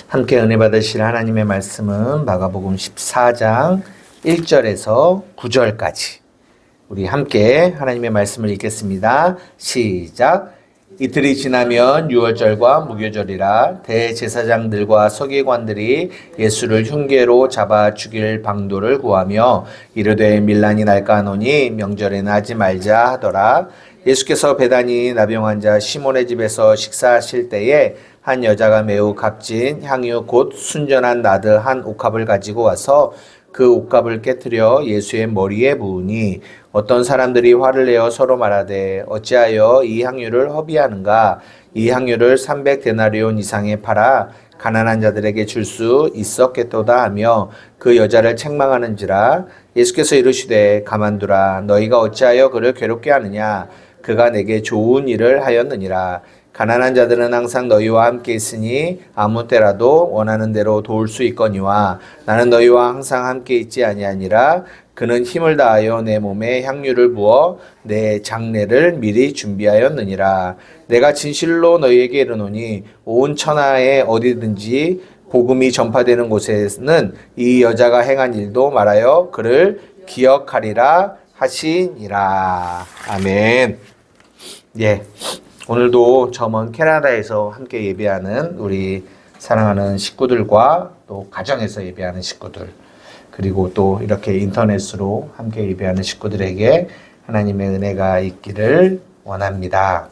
함께 은혜 받으실 하나님의 말씀은 마가복음 14장 1절에서 9절까지 우리 함께 하나님의 말씀을 읽겠습니다. 시작. 이틀이 지나면 유월절과 무교절이라 대제사장들과 서기관들이 예수를 흉계로 잡아 죽일 방도를 구하며 이르되 밀란이 날까 하노니 명절에는 하지 말자 하더라. 예수께서 베다니 나병 환자 시몬의 집에서 식사하실 때에 한 여자가 매우 값진 향유 곧 순전한 나드 한 옥합을 가지고 와서 그 옥합을 깨뜨려 예수의 머리에 부으니 어떤 사람들이 화를 내어 서로 말하되 어찌하여 이 향유를 허비하는가. 이 향유를 300데나리온 이상에 팔아 가난한 자들에게 줄 수 있었겠도다 하며 그 여자를 책망하는지라. 예수께서 이르시되 가만두라. 너희가 어찌하여 그를 괴롭게 하느냐. 그가 내게 좋은 일을 하였느니라. 가난한 자들은 항상 너희와 함께 있으니 아무 때라도 원하는 대로 도울 수 있거니와 나는 너희와 항상 함께 있지 아니하니라. 그는 힘을 다하여 내 몸에 향유를 부어 내 장례를 미리 준비하였느니라. 내가 진실로 너희에게 이르노니 온 천하에 어디든지 복음이 전파되는 곳에는 이 여자가 행한 일도 말하여 그를 기억하리라 하시니라. 아멘. 예. 오늘도 저 먼 캐나다에서 함께 예배하는 우리 사랑하는 식구들과 또 가정에서 예배하는 식구들, 그리고 또 이렇게 인터넷으로 함께 예배하는 식구들에게 하나님의 은혜가 있기를 원합니다.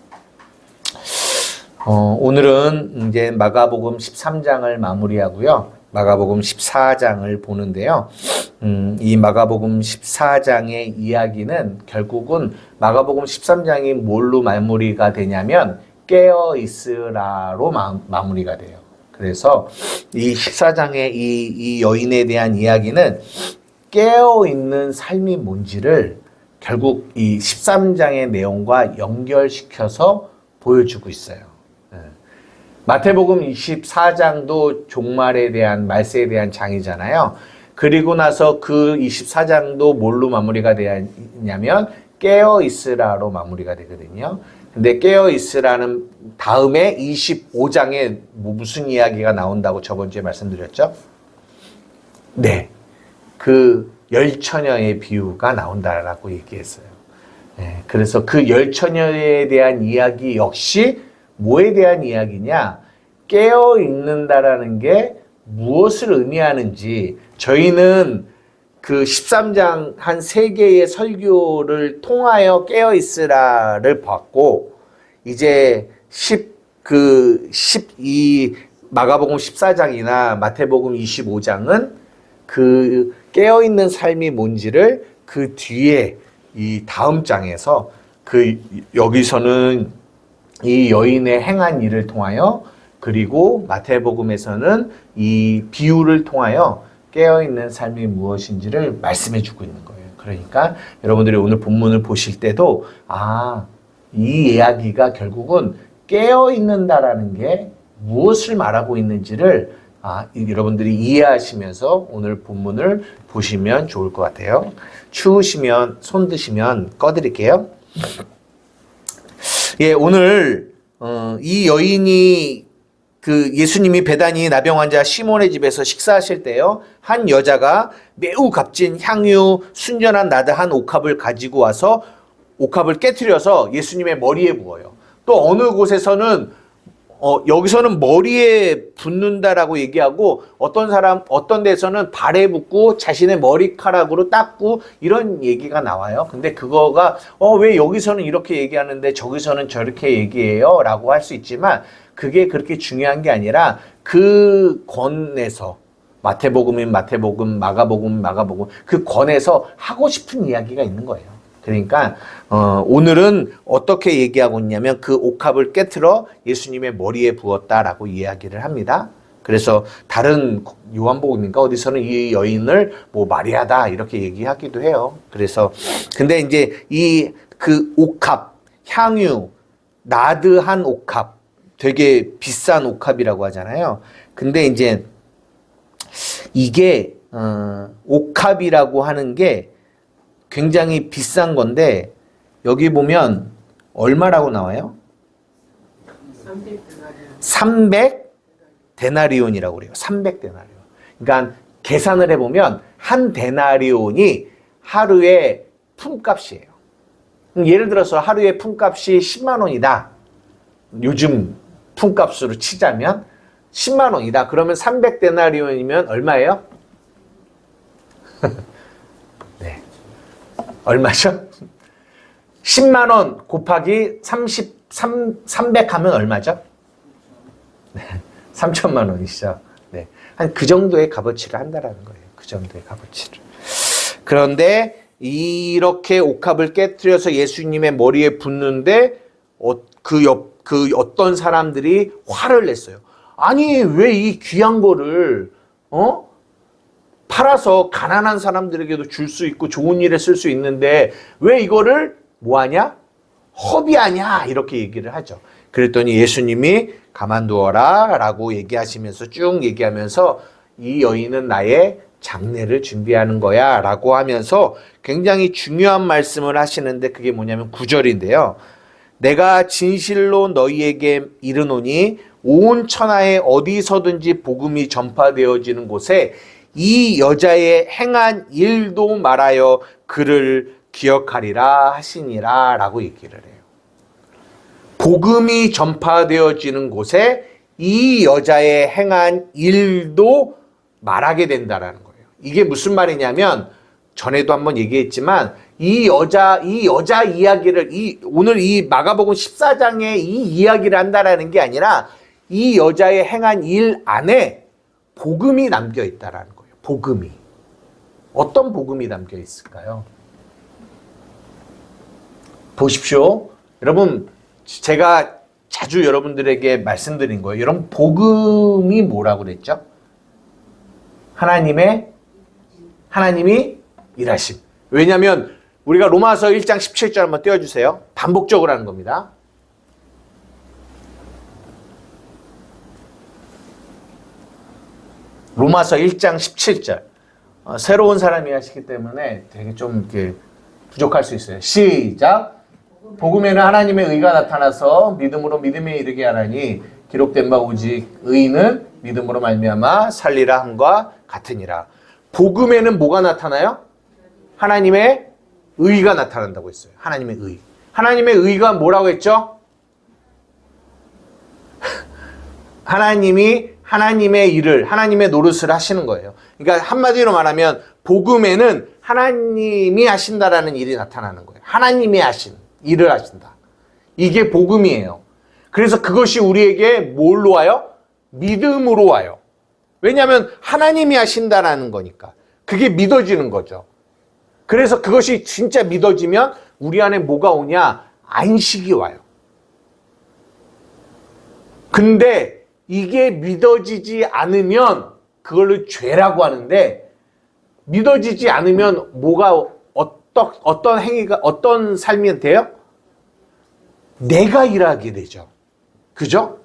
오늘은 이제 마가복음 13장을 마무리하고요. 마가복음 14장을 보는데요. 이 마가복음 14장의 이야기는 결국은 마가복음 13장이 뭘로 마무리가 되냐면 깨어있으라로 마무리가 돼요. 그래서 이 14장의 이 여인에 대한 이야기는 깨어있는 삶이 뭔지를 결국 이 13장의 내용과 연결시켜서 보여주고 있어요. 마태복음 24장도 종말에 대한 말세에 대한 장이잖아요. 그리고 나서 그 24장도 뭘로 마무리가 되냐면 깨어있으라로 마무리가 되거든요. 근데 깨어있으라는 다음에 25장에 무슨 이야기가 나온다고 저번 주에 말씀드렸죠? 네. 그 열처녀의 비유가 나온다라고 얘기했어요. 네. 그래서 그 열처녀에 대한 이야기 역시 뭐에 대한 이야기냐? 깨어 있는다라는 게 무엇을 의미하는지 저희는 그 13장 한 3개의 설교를 통하여 깨어 있으라를 봤고, 이제 마가복음 14장이나 마태복음 25장은 그 깨어 있는 삶이 뭔지를 그 뒤에 이 다음 장에서 여기서는 이 여인의 행한 일을 통하여, 그리고 마태복음에서는 이 비유를 통하여 깨어있는 삶이 무엇인지를 말씀해 주고 있는 거예요. 그러니까 여러분들이 오늘 본문을 보실 때도 이 이야기가 결국은 깨어있는다라는 게 무엇을 말하고 있는지를 여러분들이 이해하시면서 오늘 본문을 보시면 좋을 것 같아요. 추우시면 손 드시면 꺼드릴게요. 예, 오늘 이 여인이 예수님이 베다니 나병 환자 시몬의 집에서 식사하실 때요, 한 여자가 매우 값진 향유 순전한 나드 한 옥합을 가지고 와서 옥합을 깨트려서 예수님의 머리에 부어요. 또 어느 곳에서는 여기서는 머리에 붓는다라고 얘기하고 어떤 데서는 발에 붓고 자신의 머리카락으로 닦고 이런 얘기가 나와요. 근데 그거가 왜 여기서는 이렇게 얘기하는데 저기서는 저렇게 얘기해요? 라고 할 수 있지만 그게 그렇게 중요한 게 아니라 그 권에서 마태복음인 마태복음, 마가복음, 마가복음 그 권에서 하고 싶은 이야기가 있는 거예요. 그러니까 오늘은 어떻게 얘기하고 있냐면 그 옥합을 깨트려 예수님의 머리에 부었다라고 이야기를 합니다. 그래서 다른 요한복음인가 어디서는 이 여인을 뭐 마리아다 이렇게 얘기하기도 해요. 그래서 근데 이제 그 옥합, 향유, 나드한 옥합, 되게 비싼 옥합이라고 하잖아요. 근데 이제 이게 옥합이라고 하는 게 굉장히 비싼 건데 여기 보면 얼마라고 나와요? 300 데나리온이라고 그래요. 300데나리온. 그러니까 계산을 해보면 한 데나리온이 하루의 품값이에요. 예를 들어서 하루의 품값이 10만 원이다. 요즘 품값으로 치자면 10만 원이다. 그러면 300데나리온이면 얼마예요? 네. 얼마죠? 10만 원 곱하기 300 하면 얼마죠? 네. 3천만 원이시죠. 네. 한 그 정도의 값어치를 한다라는 거예요. 그 정도의 값어치를. 그런데 이렇게 옥합을 깨트려서 예수님의 머리에 붓는데 그 어떤 사람들이 화를 냈어요. 아니 왜 이 귀한 거를 팔아서 가난한 사람들에게도 줄 수 있고 좋은 일에 쓸 수 있는데 왜 이거를 뭐하냐? 허비하냐? 이렇게 얘기를 하죠. 그랬더니 예수님이 가만두어라 라고 얘기하시면서 쭉 얘기하면서 이 여인은 나의 장례를 준비하는 거야 라고 하면서 굉장히 중요한 말씀을 하시는데 그게 뭐냐면 9절인데요. 내가 진실로 너희에게 이르노니 온 천하에 어디서든지 복음이 전파되어지는 곳에 이 여자의 행한 일도 말하여 그를 기억하리라 하시니라 라고 얘기를 해요. 복음이 전파되어지는 곳에 이 여자의 행한 일도 말하게 된다라는 거예요. 이게 무슨 말이냐면 전에도 한번 얘기했지만 이 여자 이야기를 오늘 이 마가복음 14장에 이 이야기를 한다라는 게 아니라 이 여자의 행한 일 안에 복음이 담겨 있다라는 거예요. 복음이. 어떤 복음이 담겨 있을까요? 보십시오. 여러분, 제가 자주 여러분들에게 말씀드린 거예요. 여러분, 복음이 뭐라고 그랬죠? 하나님이 일하심. 왜냐하면 우리가 로마서 1장 17절 한번 띄워주세요. 반복적으로 하는 겁니다. 로마서 1장 17절. 새로운 사람이 하시기 때문에 되게 좀 이렇게 부족할 수 있어요. 시작. 복음에는 하나님의 의가 나타나서 믿음으로 믿음에 이르게 하나니 기록된 바 오직 의는 믿음으로 말미암아 살리라 함과 같으니라. 복음에는 뭐가 나타나요? 하나님의 의가 나타난다고 했어요. 하나님의 의. 하나님의 의가 뭐라고 했죠? 하나님이 하나님의 일을, 하나님의 노릇을 하시는 거예요. 그러니까 한마디로 말하면 복음에는 하나님이 하신다라는 일이 나타나는 거예요. 하나님이 하신 일을 하신다. 이게 복음이에요. 그래서 그것이 우리에게 뭘로 와요? 믿음으로 와요. 왜냐하면 하나님이 하신다라는 거니까. 그게 믿어지는 거죠. 그래서 그것이 진짜 믿어지면 우리 안에 뭐가 오냐? 안식이 와요. 근데 이게 믿어지지 않으면 그걸로 죄라고 하는데 믿어지지 않으면 뭐가 어떤 행위가 어떤 삶이 돼요? 내가 일하게 되죠. 그죠?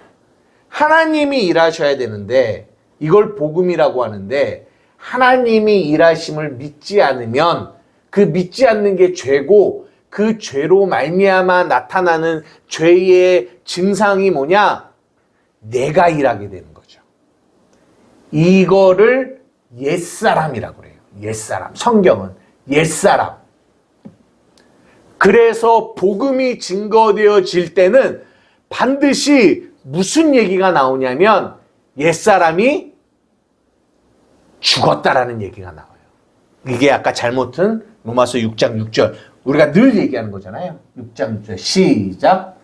하나님이 일하셔야 되는데 이걸 복음이라고 하는데 하나님이 일하심을 믿지 않으면 그 믿지 않는 게 죄고 그 죄로 말미암아 나타나는 죄의 증상이 뭐냐? 내가 일하게 되는 거죠. 이거를 옛사람이라고 그래요. 옛사람. 성경은 옛사람. 그래서 복음이 증거되어질 때는 반드시 무슨 얘기가 나오냐면 옛사람이 죽었다라는 얘기가 나와요. 이게 아까 잘못은 로마서 6장 6절. 우리가 늘 얘기하는 거잖아요. 6장 6절. 시작.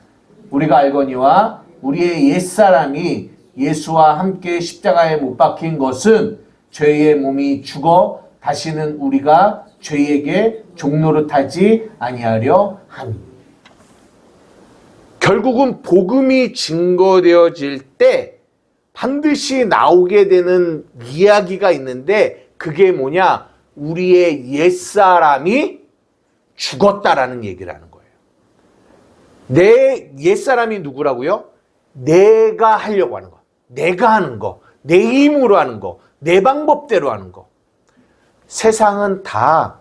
우리가 알거니와 우리의 옛사람이 예수와 함께 십자가에 못 박힌 것은 죄의 몸이 죽어 다시는 우리가 죄에게 종노릇하지 아니하려 함이. 결국은 복음이 증거되어질 때 반드시 나오게 되는 이야기가 있는데 그게 뭐냐? 우리의 옛사람이 죽었다라는 얘기를 하는 거예요. 내 옛사람이 누구라고요? 내가 하려고 하는 거. 내가 하는 거. 내 힘으로 하는 거. 내 방법대로 하는 거. 세상은 다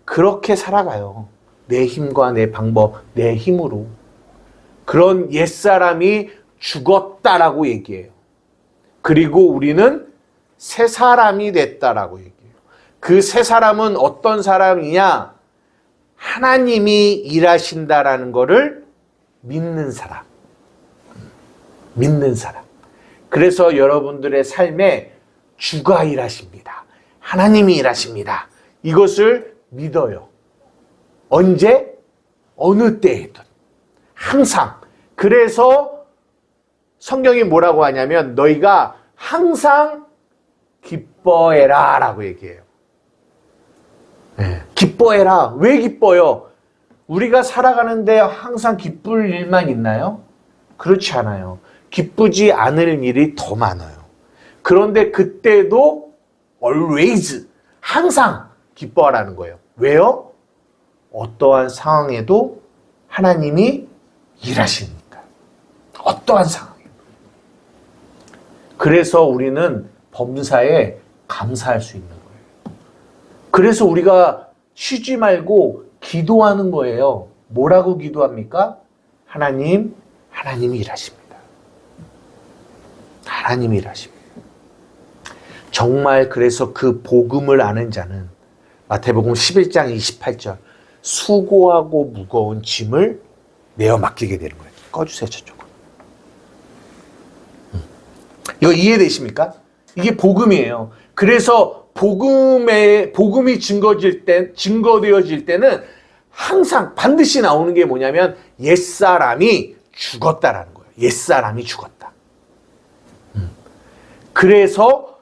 그렇게 살아가요. 내 힘과 내 방법, 내 힘으로. 그런 옛사람이 죽었다라고 얘기해요. 그리고 우리는 새 사람이 됐다라고 얘기해요. 그 새 사람은 어떤 사람이냐? 하나님이 일하신다라는 것을 믿는 사람. 믿는 사람. 그래서 여러분들의 삶에 주가 일하십니다. 하나님이 일하십니다. 이것을 믿어요. 언제? 어느 때에든. 항상. 그래서 성경이 뭐라고 하냐면 너희가 항상 기뻐해라 라고 얘기해요. 네. 기뻐해라. 왜 기뻐요? 우리가 살아가는데 항상 기쁠 일만 있나요? 그렇지 않아요. 기쁘지 않을 일이 더 많아요. 그런데 그때도 always, 항상 기뻐하라는 거예요. 왜요? 어떠한 상황에도 하나님이 일하시니까. 어떠한 상황에도. 그래서 우리는 범사에 감사할 수 있는 거예요. 그래서 우리가 쉬지 말고 기도하는 거예요. 뭐라고 기도합니까? 하나님이 일하십니다. 하나님이 일하십니다. 정말 그래서 그 복음을 아는 자는 마태복음 11장 28절 수고하고 무거운 짐을 내어 맡기게 되는 거예요. 꺼주세요, 저쪽은. 이거 이해되십니까? 이게 복음이에요. 그래서 복음이 증거되어질 때는 항상 반드시 나오는 게 뭐냐면 옛사람이 죽었다라는 거예요. 옛사람이 죽었다. 그래서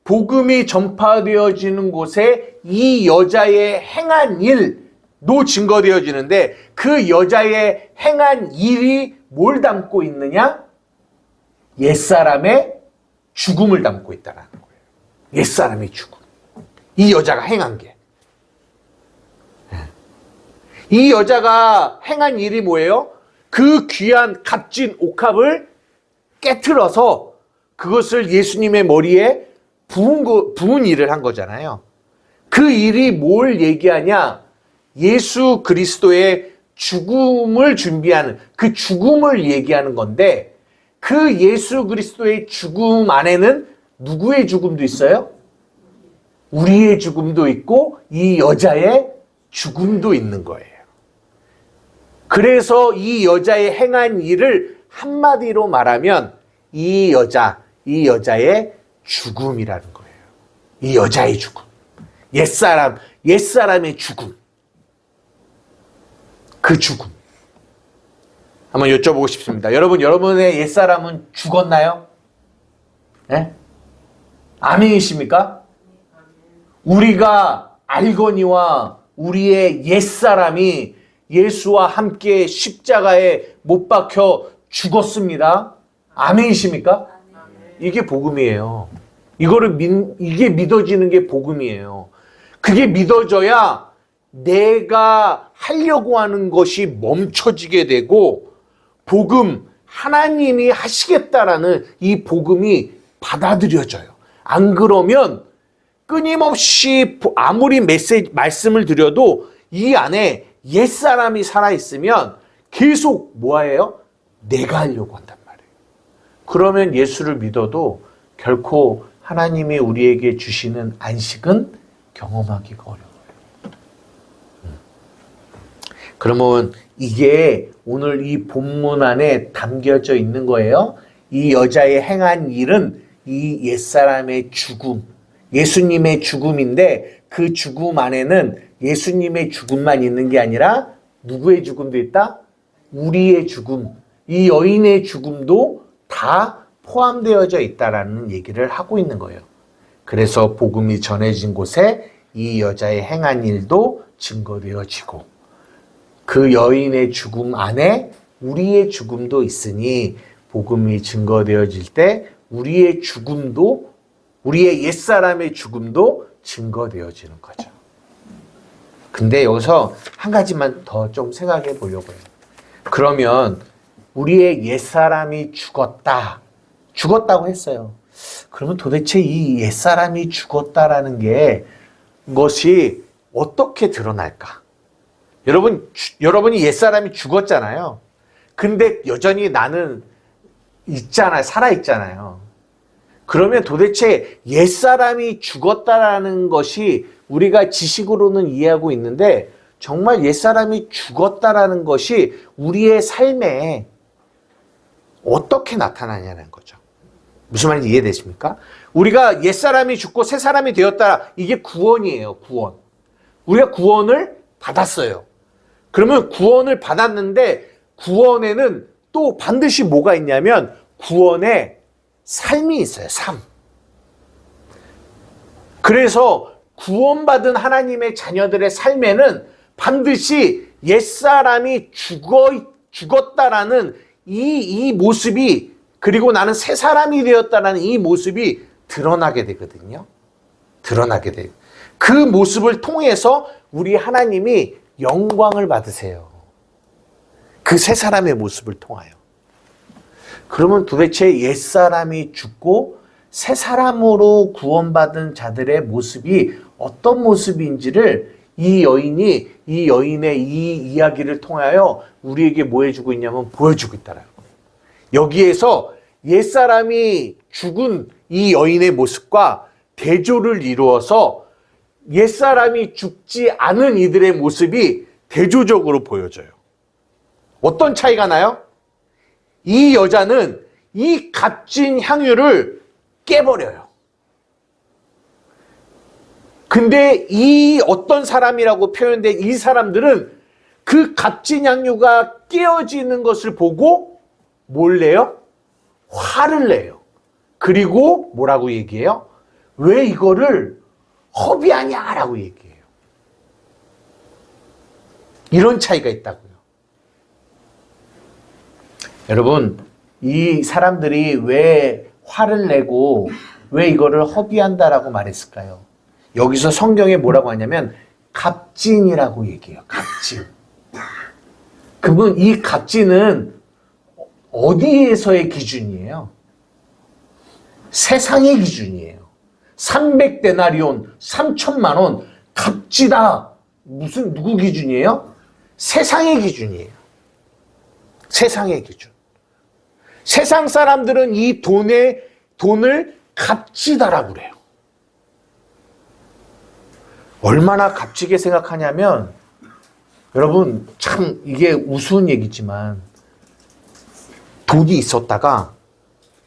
복음이 전파되어지는 곳에 이 여자의 행한 일도 증거되어지는데 그 여자의 행한 일이 뭘 담고 있느냐? 옛사람의 죽음을 담고 있다는 거예요. 옛사람의 죽음. 이 여자가 행한 게. 이 여자가 행한 일이 뭐예요? 그 귀한 값진 옥합을 깨트려서 그것을 예수님의 머리에 부은 일을 한 거잖아요. 그 일이 뭘 얘기하냐? 예수 그리스도의 죽음을 준비하는 그 죽음을 얘기하는 건데 그 예수 그리스도의 죽음 안에는 누구의 죽음도 있어요? 우리의 죽음도 있고 이 여자의 죽음도 있는 거예요. 그래서 이 여자의 행한 일을 한마디로 말하면 이 여자의 죽음이라는 거예요. 이 여자의 죽음. 옛사람의 죽음. 그 죽음. 한번 여쭤보고 싶습니다. 여러분의 옛사람은 죽었나요? 네? 아멘이십니까? 우리가 알거니와 우리의 옛사람이 예수와 함께 십자가에 못 박혀 죽었습니다. 아멘이십니까? 이게 복음이에요. 이게 믿어지는 게 복음이에요. 그게 믿어져야 내가 하려고 하는 것이 멈춰지게 되고 복음, 하나님이 하시겠다라는 이 복음이 받아들여져요. 안 그러면 끊임없이 아무리 말씀을 드려도 이 안에 옛사람이 살아있으면 계속 뭐예요? 내가 하려고 한단 말이에요. 그러면 예수를 믿어도 결코 하나님이 우리에게 주시는 안식은 경험하기가 어려워요. 그러면 이게 오늘 이 본문 안에 담겨져 있는 거예요. 이 여자의 행한 일은 이 옛사람의 죽음, 예수님의 죽음인데 그 죽음 안에는 예수님의 죽음만 있는 게 아니라 누구의 죽음도 있다? 우리의 죽음, 이 여인의 죽음도 다 포함되어져 있다라는 얘기를 하고 있는 거예요. 그래서 복음이 전해진 곳에 이 여자의 행한 일도 증거되어지고 그 여인의 죽음 안에 우리의 죽음도 있으니 복음이 증거되어질 때 우리의 죽음도 우리의 옛사람의 죽음도 증거되어지는 거죠. 근데 여기서 한 가지만 더 좀 생각해 보려고 해요. 그러면 우리의 옛사람이 죽었다고 했어요. 그러면 도대체 이 옛사람이 죽었다라는 것이 어떻게 드러날까? 여러분이 옛사람이 죽었잖아요. 근데 여전히 나는 살아있잖아요. 그러면 도대체 옛사람이 죽었다라는 것이 우리가 지식으로는 이해하고 있는데 정말 옛사람이 죽었다라는 것이 우리의 삶에 어떻게 나타나냐는 거죠. 무슨 말인지 이해되십니까? 우리가 옛사람이 죽고 새사람이 되었다. 이게 구원이에요. 구원. 우리가 구원을 받았어요. 그러면 구원을 받았는데 구원에는 또 반드시 뭐가 있냐면 구원에 삶이 있어요. 삶. 그래서 구원받은 하나님의 자녀들의 삶에는 반드시 옛사람이 죽었다라는 이 모습이, 그리고 나는 새 사람이 되었다라는 이 모습이 드러나게 되거든요. 드러나게 돼요. 그 모습을 통해서 우리 하나님이 영광을 받으세요. 그 새 사람의 모습을 통하여. 그러면 도대체 옛사람이 죽고 새 사람으로 구원받은 자들의 모습이 어떤 모습인지를 이 여인의 이 이야기를 통하여 우리에게 뭐 해주고 있냐면 보여주고 있다는 거예요. 여기에서 옛사람이 죽은 이 여인의 모습과 대조를 이루어서 옛사람이 죽지 않은 이들의 모습이 대조적으로 보여져요. 어떤 차이가 나요? 이 여자는 이 값진 향유를 깨버려요. 근데 이 어떤 사람이라고 표현된 이 사람들은 그 값진 향유가 깨어지는 것을 보고 뭘 내요? 화를 내요. 그리고 뭐라고 얘기해요? 왜 이거를 허비하냐? 라고 얘기해요. 이런 차이가 있다고요. 여러분, 이 사람들이 왜 화를 내고 왜 이거를 허비한다라고 말했을까요? 여기서 성경에 뭐라고 하냐면 값진이라고 얘기해요. 값진. 그분 이 값진은 어디에서의 기준이에요? 세상의 기준이에요. 300데나리온, 3천만 원, 값지다. 무슨 누구 기준이에요? 세상의 기준이에요. 세상의 기준. 세상 사람들은 이 돈을 값지다라고 그래요. 얼마나 값지게 생각하냐면, 여러분, 참 이게 우스운 얘기지만, 돈이 있었다가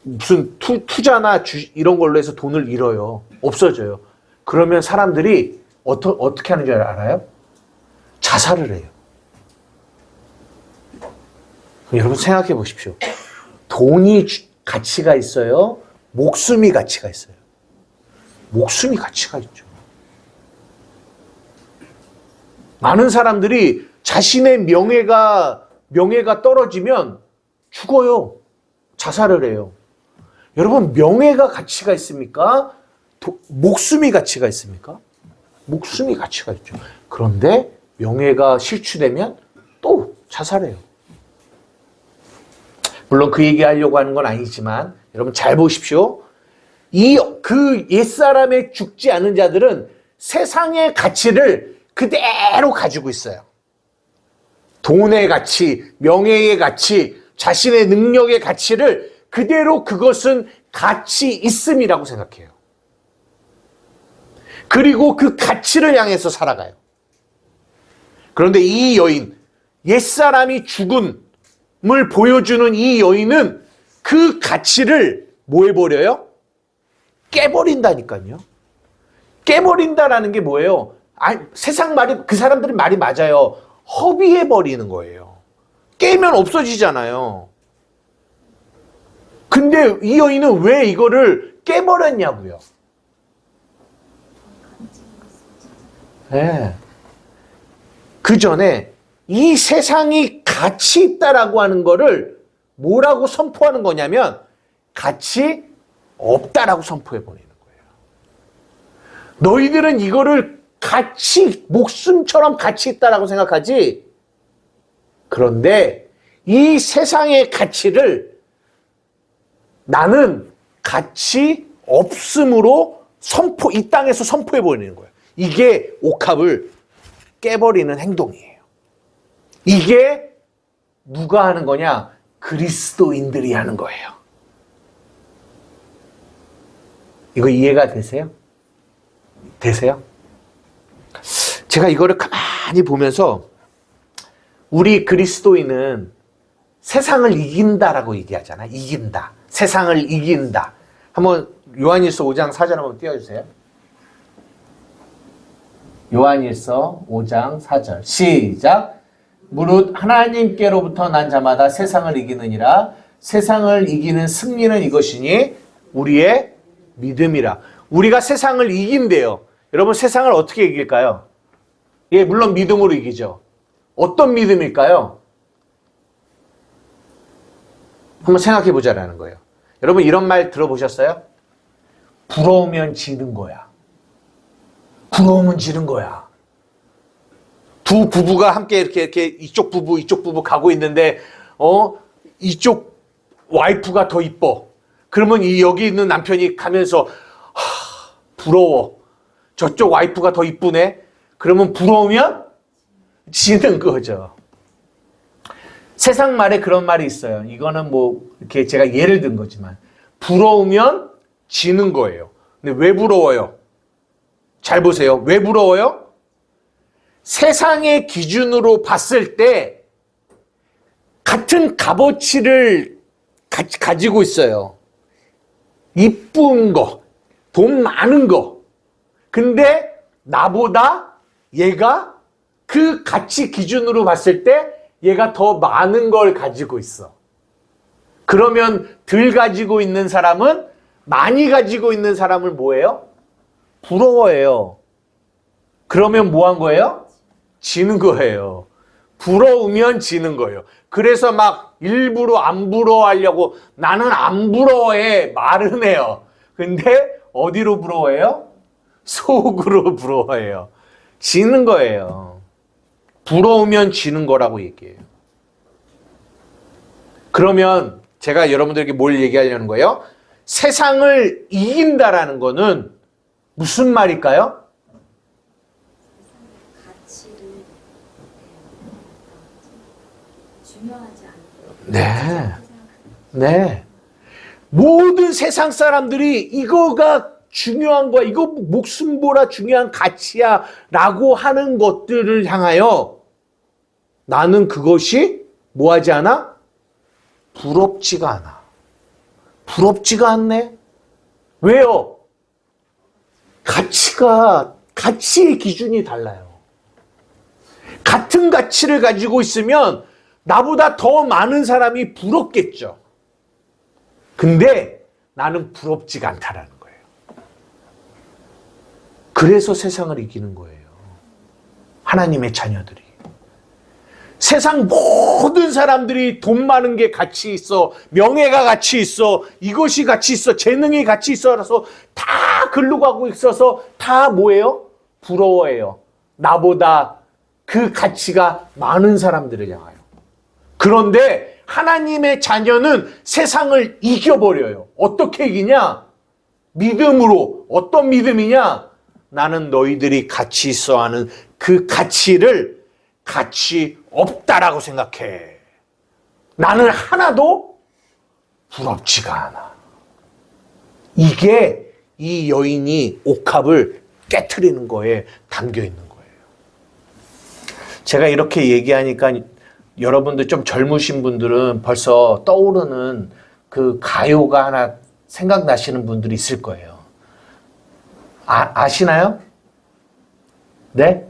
무슨 투자나 이런 걸로 해서 돈을 잃어요. 없어져요. 그러면 사람들이 어떻게 하는 줄 알아요? 자살을 해요. 여러분 생각해 보십시오. 돈이 가치가 있어요? 목숨이 가치가 있어요? 목숨이 가치가 있죠. 많은 사람들이 자신의 명예가 떨어지면 죽어요. 자살을 해요. 여러분, 명예가 가치가 있습니까? 목숨이 가치가 있습니까? 목숨이 가치가 있죠. 그런데 명예가 실추되면 또 자살해요. 물론 그 얘기하려고 하는 건 아니지만 여러분 잘 보십시오. 그 옛사람의 죽지 않은 자들은 세상의 가치를 그대로 가지고 있어요. 돈의 가치, 명예의 가치, 자신의 능력의 가치를 그대로 그것은 가치 있음이라고 생각해요. 그리고 그 가치를 향해서 살아가요. 그런데 이 여인, 옛사람이 죽음을 보여주는 이 여인은 그 가치를 뭐 해버려요? 깨버린다니까요. 깨버린다라는 게 뭐예요? 세상 말이, 그 사람들의 말이 맞아요. 허비해버리는 거예요. 깨면 없어지잖아요. 근데 이 여인은 왜 이거를 깨버렸냐고요. 네. 그 전에 이 세상이 가치 있다라고 하는 거를 뭐라고 선포하는 거냐면 가치 없다라고 선포해버리는 거예요. 너희들은 이거를 목숨처럼 가치 있다라고 생각하지? 그런데 이 세상의 가치를 나는 가치 없음으로 이 땅에서 선포해버리는 거예요. 이게 옥합을 깨버리는 행동이에요. 이게 누가 하는 거냐? 그리스도인들이 하는 거예요. 이거 이해가 되세요? 되세요? 제가 이거를 가만히 보면서 우리 그리스도인은 세상을 이긴다라고 얘기하잖아. 이긴다. 세상을 이긴다. 한번 요한일서 5장 4절 한번 띄워주세요. 요한일서 5장 4절 시작. 무릇 하나님께로부터 난 자마다 세상을 이기느니라. 세상을 이기는 승리는 이것이니 우리의 믿음이라. 우리가 세상을 이긴대요. 여러분 세상을 어떻게 이길까요? 예, 물론 믿음으로 이기죠. 어떤 믿음일까요? 한번 생각해 보자라는 거예요. 여러분 이런 말 들어보셨어요? 부러우면 지는 거야. 부러우면 지는 거야. 두 부부가 함께 이렇게 이쪽 부부 가고 있는데 이쪽 와이프가 더 이뻐. 그러면 여기 있는 남편이 가면서 부러워. 저쪽 와이프가 더 이쁘네. 그러면 부러우면 지는 거죠. 세상 말에 그런 말이 있어요. 이거는 뭐 이렇게 제가 예를 든 거지만 부러우면 지는 거예요. 근데 왜 부러워요? 잘 보세요. 왜 부러워요? 세상의 기준으로 봤을 때 같은 값어치를 가지고 있어요. 이쁜 거, 돈 많은 거. 근데 나보다 얘가 그 가치 기준으로 봤을 때 얘가 더 많은 걸 가지고 있어. 그러면 덜 가지고 있는 사람은 많이 가지고 있는 사람을 뭐예요? 부러워해요. 그러면 뭐 한 거예요? 지는 거예요. 부러우면 지는 거예요. 그래서 막 일부러 안 부러워하려고 나는 안 부러워해 말은 해요. 근데 어디로 부러워해요? 속으로 부러워해요. 지는 거예요. 부러우면 지는 거라고 얘기해요. 그러면 제가 여러분들에게 뭘 얘기하려는 거예요? 세상을 이긴다라는 거는 무슨 말일까요? 중요하지 않고. 네. 네. 모든 세상 사람들이 이거가 중요한 거야. 이거 목숨 보라 중요한 가치야. 라고 하는 것들을 향하여 나는 그것이 뭐 하지 않아? 부럽지가 않아. 부럽지가 않네. 왜요? 가치의 기준이 달라요. 같은 가치를 가지고 있으면 나보다 더 많은 사람이 부럽겠죠. 근데 나는 부럽지가 않다라는 거예요. 그래서 세상을 이기는 거예요. 하나님의 자녀들이. 세상 모든 사람들이 돈 많은 게 가치 있어, 명예가 가치 있어, 이것이 가치 있어, 재능이 가치 있어서 다 글로 가고 있어서 다 뭐예요? 부러워해요. 나보다 그 가치가 많은 사람들을 향하여. 그런데 하나님의 자녀는 세상을 이겨버려요. 어떻게 이기냐? 믿음으로. 어떤 믿음이냐? 나는 너희들이 가치 있어 하는 그 가치를 가치 없다라고 생각해. 나는 하나도 부럽지가 않아. 이게 이 여인이 옥합을 깨트리는 거에 담겨 있는 거예요. 제가 이렇게 얘기하니까 여러분들 좀 젊으신 분들은 벌써 떠오르는 그 가요가 하나 생각나시는 분들이 있을 거예요. 아시나요? 네?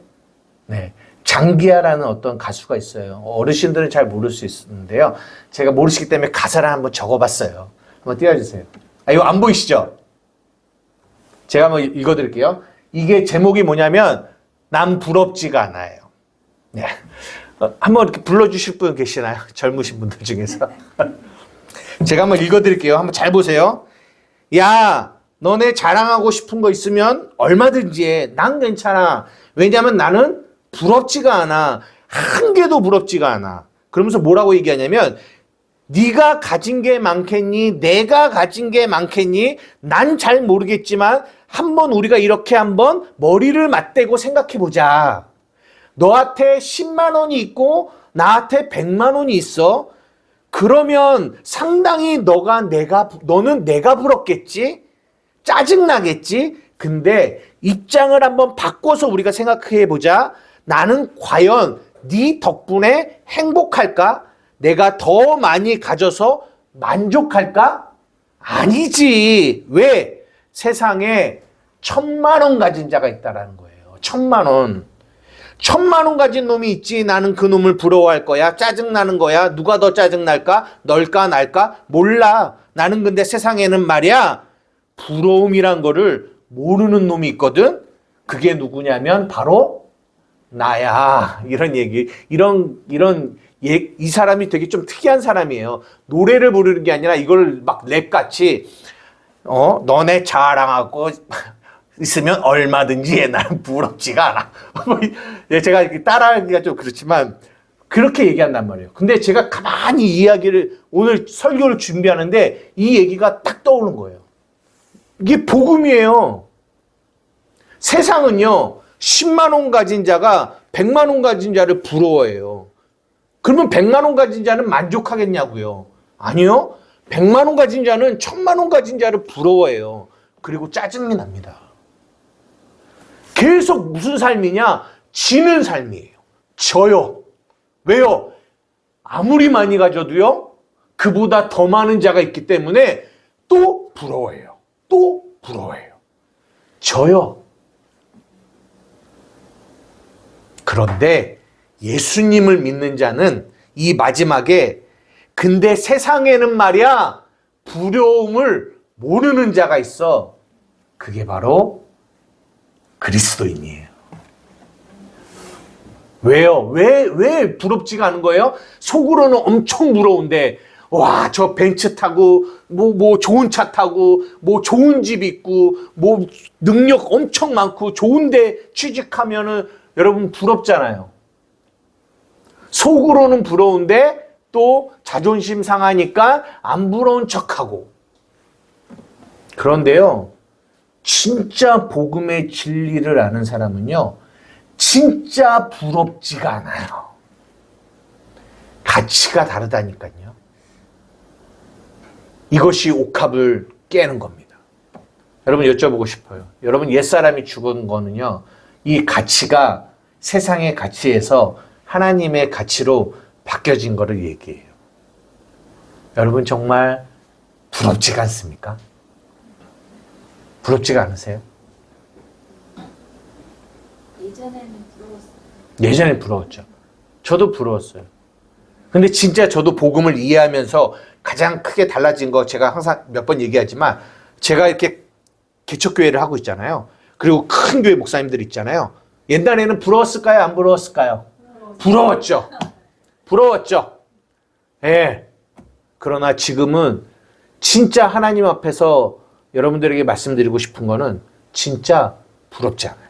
네. 장기하라는 어떤 가수가 있어요. 어르신들은 잘 모를 수 있는데요. 제가 모르시기 때문에 가사를 한번 적어봤어요. 한번 띄워주세요. 이거 안 보이시죠? 제가 한번 읽어드릴게요. 이게 제목이 뭐냐면 난 부럽지가 않아요. 네. 한번 이렇게 불러주실 분 계시나요? 젊으신 분들 중에서. 제가 한번 읽어드릴게요. 한번 잘 보세요. 야, 너네 자랑하고 싶은 거 있으면 얼마든지 해. 난 괜찮아. 왜냐면 나는 부럽지가 않아. 한 개도 부럽지가 않아. 그러면서 뭐라고 얘기하냐면 네가 가진 게 많겠니? 내가 가진 게 많겠니? 난 잘 모르겠지만 한번 우리가 이렇게 한번 머리를 맞대고 생각해보자. 너한테 10만 원이 있고 나한테 100만 원이 있어. 그러면 상당히 너는 내가 부럽겠지? 짜증나겠지? 근데 입장을 한번 바꿔서 우리가 생각해 보자. 나는 과연 네 덕분에 행복할까? 내가 더 많이 가져서 만족할까? 아니지. 왜? 세상에 1,000,000원 가진 자가 있다라는 거예요. 1,000,000원. 1,000,000원 가진 놈이 있지. 나는 그 놈을 부러워할 거야. 짜증나는 거야. 누가 더 짜증날까? 널까 날까? 몰라. 나는 근데 세상에는 말이야. 부러움이란 거를 모르는 놈이 있거든. 그게 누구냐면 바로 나야. 이런 얘기. 이 사람이 되게 좀 특이한 사람이에요. 노래를 부르는 게 아니라 이걸 막 랩같이 너네 자랑하고 있으면 얼마든지 해. 나는 부럽지가 않아. 제가 이렇게 따라하기가 좀 그렇지만 그렇게 얘기한단 말이에요. 근데 제가 가만히 이야기를 오늘 설교를 준비하는데 이 얘기가 딱 떠오른 거예요. 이게 복음이에요. 세상은요 10만 원 가진 자가 100만 원 가진 자를 부러워해요. 그러면 100만 원 가진 자는 만족하겠냐고요? 아니요. 100만 원 가진 자는 1,000만 원 가진 자를 부러워해요. 그리고 짜증이 납니다. 계속 무슨 삶이냐? 지는 삶이에요. 져요. 왜요? 아무리 많이 가져도요, 그보다 더 많은 자가 있기 때문에 또 부러워해요. 또 부러워해요. 져요. 그런데 예수님을 믿는 자는 이 마지막에 근데 세상에는 말이야 부러움을 모르는 자가 있어. 그게 바로 그리스도인이에요. 왜요? 왜 부럽지가 않은 거예요? 속으로는 엄청 부러운데 와, 저 벤츠 타고 뭐 좋은 차 타고 뭐 좋은 집 있고 뭐 능력 엄청 많고 좋은데 취직하면은 여러분 부럽잖아요. 속으로는 부러운데 또 자존심 상하니까 안 부러운 척하고. 그런데요, 진짜 복음의 진리를 아는 사람은요, 진짜 부럽지가 않아요. 가치가 다르다니까요. 이것이 옥합을 깨는 겁니다. 여러분 여쭤보고 싶어요. 여러분 옛사람이 죽은 거는요, 이 가치가 세상의 가치에서 하나님의 가치로 바뀌어진 거를 얘기해요. 여러분 정말 부럽지가 않습니까? 부럽지가 않으세요? 예전에는 부러웠어요. 예전에 부러웠죠. 저도 부러웠어요. 근데 진짜 저도 복음을 이해하면서 가장 크게 달라진 거 제가 항상 몇 번 얘기하지만 제가 이렇게 개척교회를 하고 있잖아요. 그리고 큰 교회 목사님들 있잖아요. 옛날에는 부러웠을까요? 안 부러웠을까요? 부러웠죠. 부러웠죠. 예. 그러나 지금은 진짜 하나님 앞에서 여러분들에게 말씀드리고 싶은 거는 진짜 부럽지 않아요.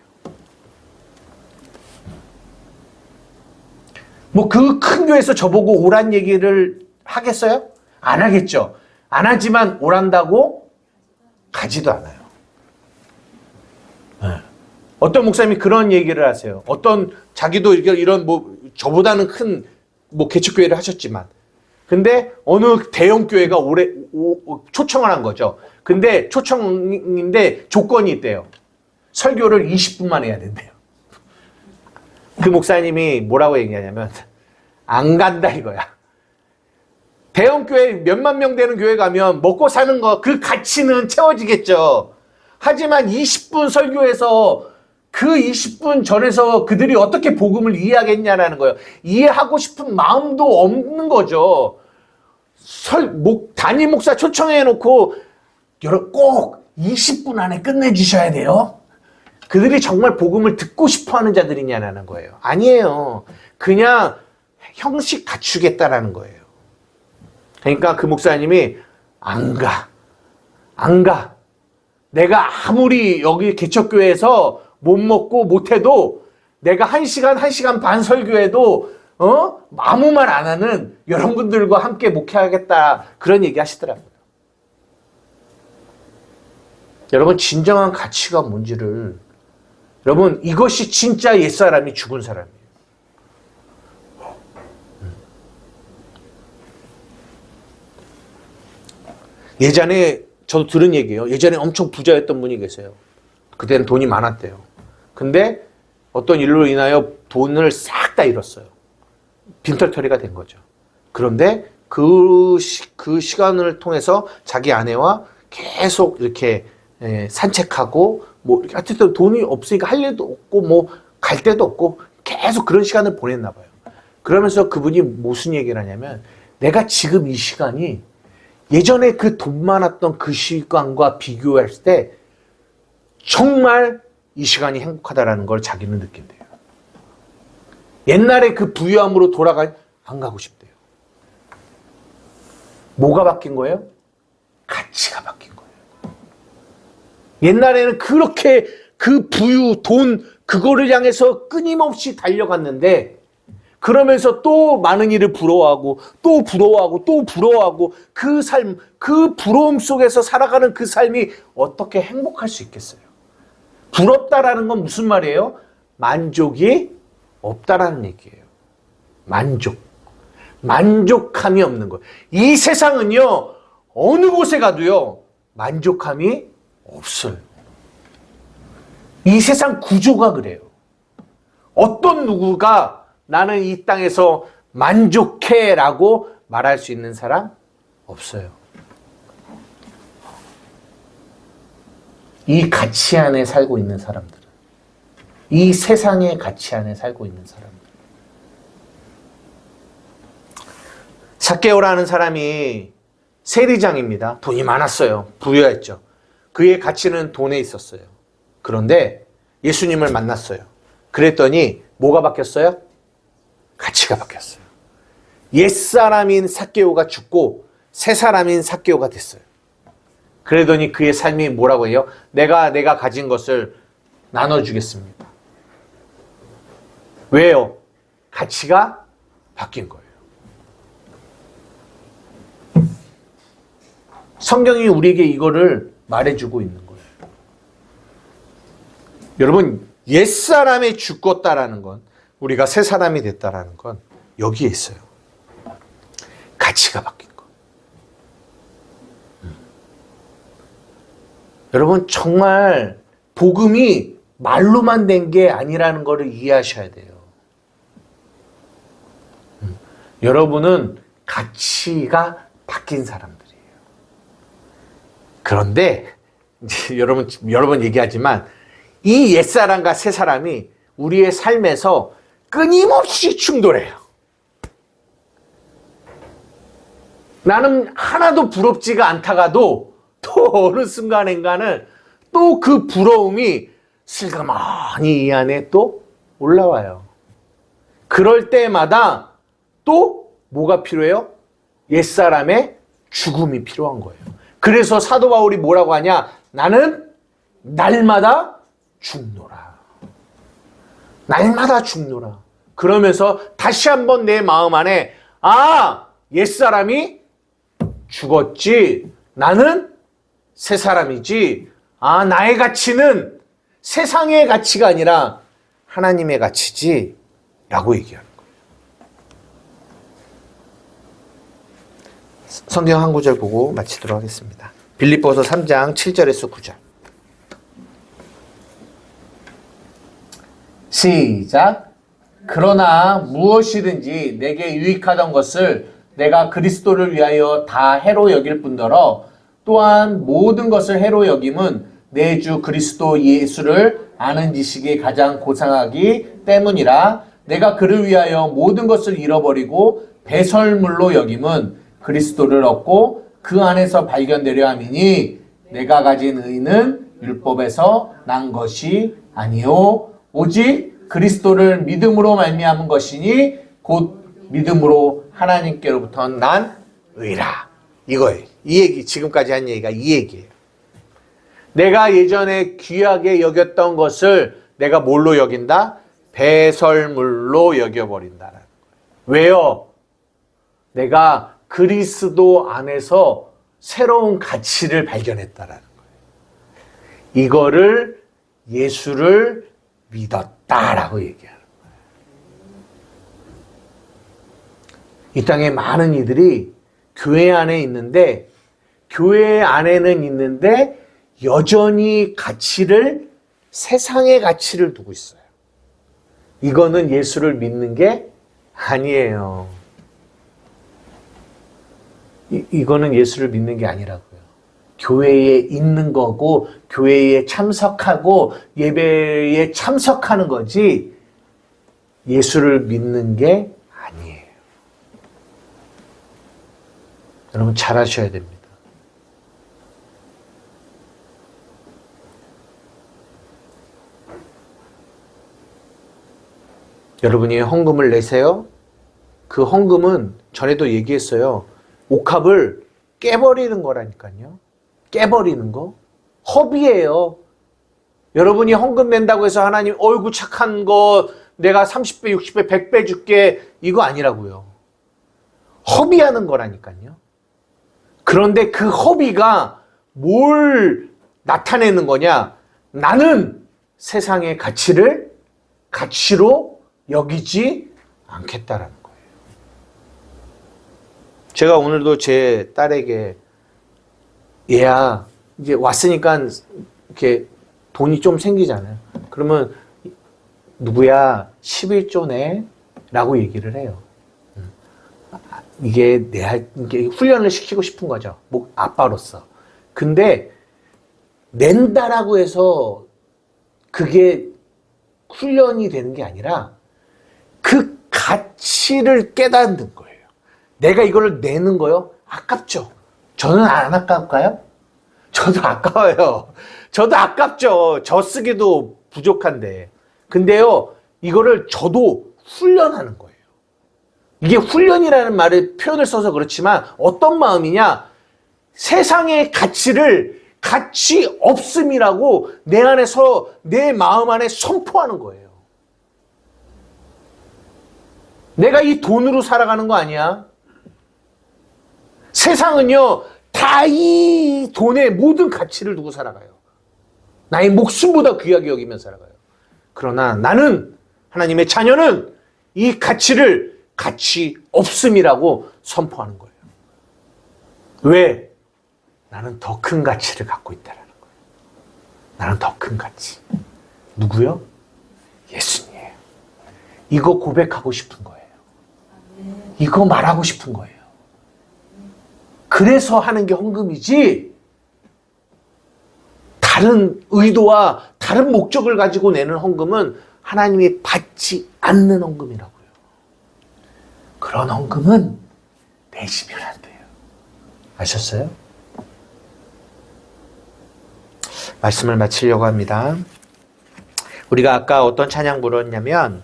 뭐 그 큰 교회에서 저보고 오란 얘기를 하겠어요? 안 하겠죠. 안 하지만 오란다고 가지도 않아요. 네. 어떤 목사님이 그런 얘기를 하세요. 어떤 자기도 이런 뭐 저보다는 큰 뭐 개척교회를 하셨지만 근데 어느 대형 교회가 초청을 한 거죠. 근데 초청인데 조건이 있대요. 설교를 20분만 해야 된대요. 그 목사님이 뭐라고 얘기하냐면 안 간다 이거야. 대형 교회 몇만 명 되는 교회 가면 먹고 사는 거 그 가치는 채워지겠죠. 하지만 20분 설교에서 그 20분 전에서 그들이 어떻게 복음을 이해하겠냐라는 거예요. 이해하고 싶은 마음도 없는 거죠. 담임 목사 초청해놓고 여러분 꼭 20분 안에 끝내주셔야 돼요. 그들이 정말 복음을 듣고 싶어하는 자들이냐라는 거예요. 아니에요. 그냥 형식 갖추겠다라는 거예요. 그러니까 그 목사님이 안 가. 내가 아무리 여기 개척교회에서 못 먹고 못 해도 내가 1시간 반 설교해도 아무 말 안 하는 여러분들과 함께 목회하겠다 그런 얘기 하시더라고요. 여러분 진정한 가치가 뭔지를 여러분 이것이 진짜 옛사람이 죽은 사람이에요. 예전에 저도 들은 얘기예요. 예전에 엄청 부자였던 분이 계세요. 그때는 돈이 많았대요. 근데 어떤 일로 인하여 돈을 싹 다 잃었어요. 빈털터리가 된 거죠. 그런데 그 시간을 통해서 자기 아내와 계속 이렇게 산책하고 뭐 하여튼 돈이 없으니까 할 일도 없고 뭐 갈 데도 없고 계속 그런 시간을 보냈나 봐요. 그러면서 그분이 무슨 얘기를 하냐면 내가 지금 이 시간이 예전에 그 돈 많았던 그 시간과 비교했을 때 정말 이 시간이 행복하다라는 걸 자기는 느낀대요. 옛날에 그 부유함으로 안 가고 싶대요. 뭐가 바뀐 거예요? 가치가 바뀐 거예요. 옛날에는 그렇게 그 부유, 돈, 그거를 향해서 끊임없이 달려갔는데 그러면서 또 많은 일을 부러워하고 또 부러워하고 또 부러워하고 그 삶, 그 부러움 속에서 살아가는 그 삶이 어떻게 행복할 수 있겠어요? 부럽다라는 건 무슨 말이에요? 만족이 없다라는 얘기예요. 만족함이 없는 거예요. 이 세상은요, 어느 곳에 가도요, 만족함이 없어요. 이 세상 구조가 그래요. 어떤 누구가 나는 이 땅에서 만족해 라고 말할 수 있는 사람? 없어요. 이 가치 안에 살고 있는 사람들은, 이 세상의 가치 안에 살고 있는 사람들. 삭개오라는 사람이 세리장입니다. 돈이 많았어요. 부유했죠. 그의 가치는 돈에 있었어요. 그런데 예수님을 만났어요. 그랬더니 뭐가 바뀌었어요? 가치가 바뀌었어요. 옛사람인 삭개오가 죽고 새사람인 삭개오가 됐어요. 그러더니 그의 삶이 뭐라고 해요? 내가 가진 것을 나눠주겠습니다. 왜요? 가치가 바뀐 거예요. 성경이 우리에게 이거를 말해주고 있는 거예요. 여러분, 옛사람이 죽었다라는 건, 우리가 새 사람이 됐다라는 건 여기에 있어요. 가치가 바뀐 거. 여러분, 정말 복음이 말로만 된 게 아니라는 것을 이해하셔야 돼요. 여러분은 가치가 바뀐 사람들이에요. 그런데 이제 여러 번 얘기하지만 이 옛사람과 새사람이 우리의 삶에서 끊임없이 충돌해요. 나는 하나도 부럽지가 않다가도 또 어느 순간인가는 또 그 부러움이 슬그머니 이 안에 또 올라와요. 그럴 때마다 또 뭐가 필요해요? 옛사람의 죽음이 필요한 거예요. 그래서 사도 바울이 뭐라고 하냐? 나는 날마다 죽노라. 날마다 죽노라. 그러면서 다시 한번 내 마음 안에 옛사람이 죽었지. 나는 새 사람이지. 나의 가치는 세상의 가치가 아니라 하나님의 가치지. 라고 얘기하는 거예요. 성경 한 구절 보고 마치도록 하겠습니다. 빌립보서 3장 7절에서 9절. 시작. 그러나 무엇이든지 내게 유익하던 것을 내가 그리스도를 위하여 다 해로 여길 뿐더러 또한 모든 것을 해로 여김은 내 주 그리스도 예수를 아는 지식이 가장 고상하기 때문이라. 내가 그를 위하여 모든 것을 잃어버리고 배설물로 여김은 그리스도를 얻고 그 안에서 발견되려 함이니 내가 가진 의는 율법에서 난 것이 아니요 오직 그리스도를 믿음으로 말미암은 것이니 곧 믿음으로 하나님께로부터 난 의라. 이거예요. 이 얘기, 지금까지 한 얘기가 이 얘기예요. 내가 예전에 귀하게 여겼던 것을 내가 뭘로 여긴다? 배설물로 여겨버린다는 거예요. 왜요? 내가 그리스도 안에서 새로운 가치를 발견했다라는 거예요. 이거를 예수를 믿었다라고 얘기하는 거예요. 이 땅에 많은 이들이 교회 안에 있는데 교회 안에는 있는데 여전히 가치를, 세상의 가치를 두고 있어요. 이거는 예수를 믿는 게 아니에요. 이거는 예수를 믿는 게 아니라고요. 교회에 있는 거고 교회에 참석하고 예배에 참석하는 거지 예수를 믿는 게 아니에요. 여러분 잘 아셔야 됩니다. 여러분이 헌금을 내세요. 그 헌금은 전에도 얘기했어요. 옥합을 깨버리는 거라니까요. 깨버리는 거. 허비예요. 여러분이 헌금 낸다고 해서 하나님 어이구 착한 거 내가 30배, 60배, 100배 줄게 이거 아니라고요. 허비하는 거라니까요. 그런데 그 허비가 뭘 나타내는 거냐? 나는 세상의 가치를 가치로 여기지 않겠다라는 거예요. 제가 오늘도 제 딸에게 얘야 이제 왔으니까 이렇게 돈이 좀 생기잖아요. 그러면 누구야 11조 내? 라고 얘기를 해요. 이게 이게 훈련을 시키고 싶은 거죠. 뭐 아빠로서. 근데 낸다라고 해서 그게 훈련이 되는 게 아니라 그 가치를 깨닫는 거예요. 내가 이거를 내는 거요? 아깝죠. 저는 안 아까울까요? 저도 아까워요. 저도 아깝죠. 저 쓰기도 부족한데. 근데요, 이거를 저도 훈련하는 거예요. 이게 훈련이라는 말을 표현을 써서 그렇지만 어떤 마음이냐? 세상의 가치를 가치 없음이라고 내 안에서 내 마음 안에 선포하는 거예요. 내가 이 돈으로 살아가는 거 아니야? 세상은요, 다 이 돈에 모든 가치를 두고 살아가요. 나의 목숨보다 귀하게 여기면 살아가요. 그러나 나는, 하나님의 자녀는 이 가치를 가치 없음이라고 선포하는 거예요. 왜? 나는 더 큰 가치를 갖고 있다는 거예요. 나는 더 큰 가치. 누구요? 예수님이에요. 이거 고백하고 싶은 거예요. 이거 말하고 싶은 거예요. 그래서 하는 게 헌금이지 다른 의도와 다른 목적을 가지고 내는 헌금은 하나님이 받지 않는 헌금이라고요. 그런 헌금은 내시면 안 돼요. 아셨어요? 말씀을 마치려고 합니다. 우리가 아까 어떤 찬양 불렀냐면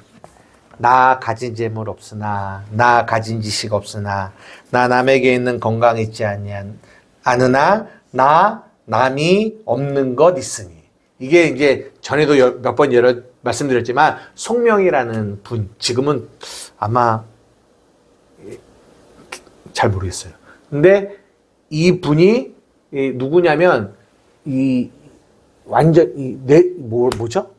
나 가진 재물 없으나 나 가진 지식 없으나 나 남에게 있는 건강 있지 않으나 나 남이 없는 것 있으니. 이게 이제 전에도 몇 번 말씀드렸지만 송명이라는 분, 지금은 아마 잘 모르겠어요. 근데 이 분이 누구냐면 완전 뭐죠?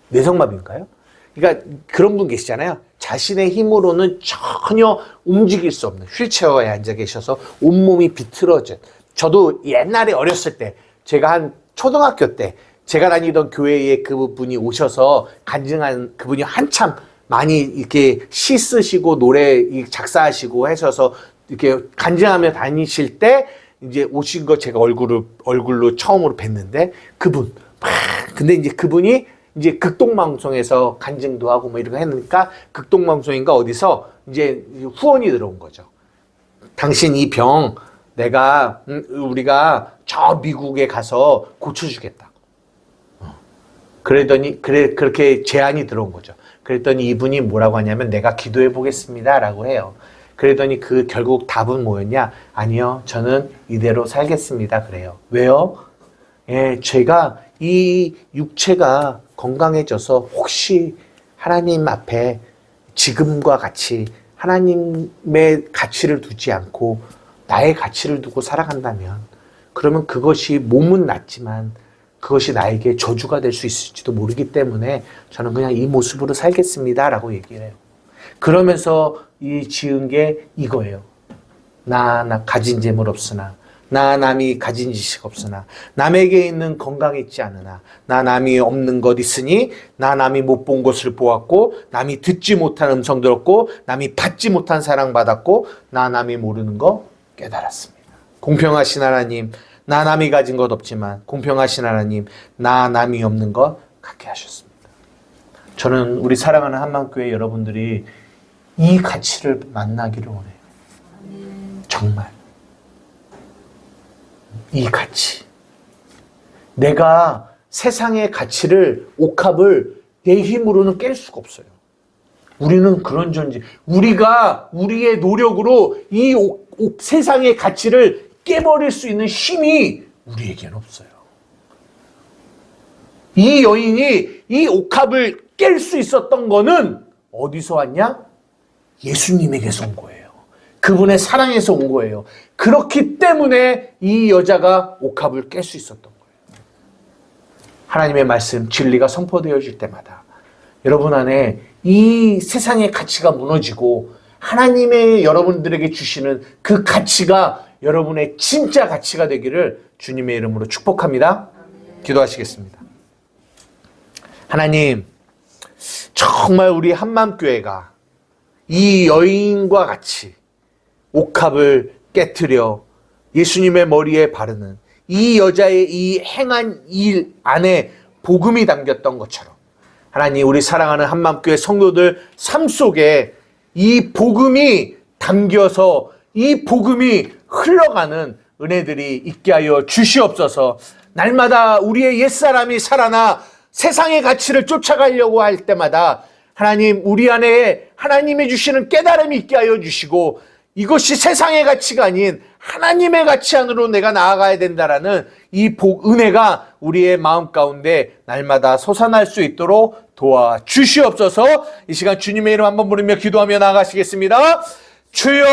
뇌성마비인가요? 그러니까 그런 분 계시잖아요. 자신의 힘으로는 전혀 움직일 수 없는 휠체어에 앉아 계셔서 온몸이 비틀어진. 저도 옛날에 어렸을 때, 제가 한 초등학교 때 제가 다니던 교회에 그분이 오셔서 간증한, 그분이 한참 많이 이렇게 시 쓰시고 노래 작사하시고 하셔서 이렇게 간증하며 다니실 때 이제 오신 거 제가 얼굴로 처음으로 뵀는데 그분. 근데 이제 그분이 이제 극동방송에서 간증도 하고 뭐 이런 거 했으니까 극동방송인가 어디서 이제 후원이 들어온 거죠. 당신 이 병 우리가 저 미국에 가서 고쳐주겠다고. 그러더니 그렇게 제안이 들어온 거죠. 그랬더니 이분이 뭐라고 하냐면 내가 기도해 보겠습니다라고 해요. 그랬더니 결국 답은 뭐였냐? 아니요, 저는 이대로 살겠습니다. 그래요. 왜요? 예, 제가 이 육체가 건강해져서 혹시 하나님 앞에 지금과 같이 하나님의 가치를 두지 않고 나의 가치를 두고 살아간다면 그러면 그것이 몸은 낫지만 그것이 나에게 저주가 될 수 있을지도 모르기 때문에 저는 그냥 이 모습으로 살겠습니다 라고 얘기를 해요. 그러면서 이 지은 게 이거예요. 나 가진 재물 없으나 나 남이 가진 지식 없으나 남에게 있는 건강이 있지 않으나 나 남이 없는 것 있으니 나 남이 못 본 것을 보았고 남이 듣지 못한 음성 들었고 남이 받지 못한 사랑 받았고 나 남이 모르는 거 깨달았습니다. 공평하신 하나님, 나 남이 가진 것 없지만 공평하신 하나님, 나 남이 없는 것 갖게 하셨습니다. 저는 우리 사랑하는 한만교회 여러분들이 이 가치를 만나기를 원해요. 정말 이 가치. 내가 세상의 가치를, 옥합을 내 힘으로는 깰 수가 없어요. 우리는 그런 존재. 우리가 우리의 노력으로 이 세상의 가치를 깨버릴 수 있는 힘이 우리에게는 없어요. 이 여인이 이 옥합을 깰 수 있었던 거는 어디서 왔냐? 예수님에게서 온 거예요. 그분의 사랑에서 온 거예요. 그렇기 때문에 이 여자가 옥합을 깰 수 있었던 거예요. 하나님의 말씀, 진리가 선포되어질 때마다 여러분 안에 이 세상의 가치가 무너지고 하나님의 여러분들에게 주시는 그 가치가 여러분의 진짜 가치가 되기를 주님의 이름으로 축복합니다. 기도하시겠습니다. 하나님, 정말 우리 한맘교회가 이 여인과 같이 옥합을 깨트려 예수님의 머리에 바르는 이 여자의 이 행한 일 안에 복음이 담겼던 것처럼 하나님, 우리 사랑하는 한맘교회 성도들 삶 속에 이 복음이 담겨서 이 복음이 흘러가는 은혜들이 있게 하여 주시옵소서. 날마다 우리의 옛사람이 살아나 세상의 가치를 쫓아가려고 할 때마다 하나님, 우리 안에 하나님이 주시는 깨달음이 있게 하여 주시고 이것이 세상의 가치가 아닌 하나님의 가치 안으로 내가 나아가야 된다라는 이 은혜가 우리의 마음 가운데 날마다 솟아날 수 있도록 도와주시옵소서. 이 시간 주님의 이름 한번 부르며 기도하며 나아가시겠습니다. 주여!